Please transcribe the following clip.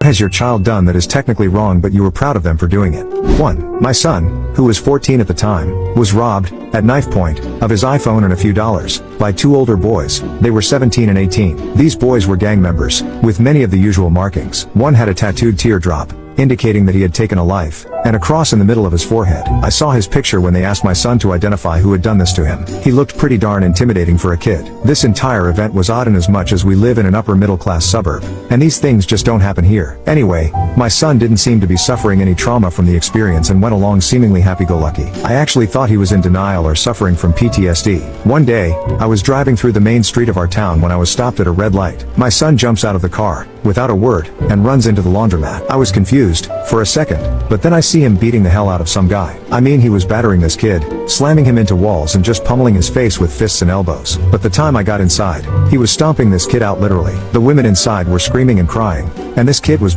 has your child done that is technically wrong but you were proud of them for doing it? 1. My son, who was 14 at the time, was robbed, at knife point, of his iPhone and a few dollars, by two older boys. They were 17 and 18. These boys were gang members, with many of the usual markings. One had a tattooed teardrop, indicating that he had taken a life, and a cross in the middle of his forehead. I saw his picture when they asked my son to identify who had done this to him. He looked pretty darn intimidating for a kid. This entire event was odd in as much as we live in an upper middle class suburb, and these things just don't happen here. Anyway, my son didn't seem to be suffering any trauma from the experience and went along seemingly happy-go-lucky. I actually thought he was in denial or suffering from PTSD. One day, I was driving through the main street of our town when I was stopped at a red light. My son jumps out of the car, without a word, and runs into the laundromat. I was confused, for a second, but then I see him beating the hell out of some guy. I mean, he was battering this kid, slamming him into walls and just pummeling his face with fists and elbows. But the time I got inside, he was stomping this kid out literally. The women inside were screaming and crying, and this kid was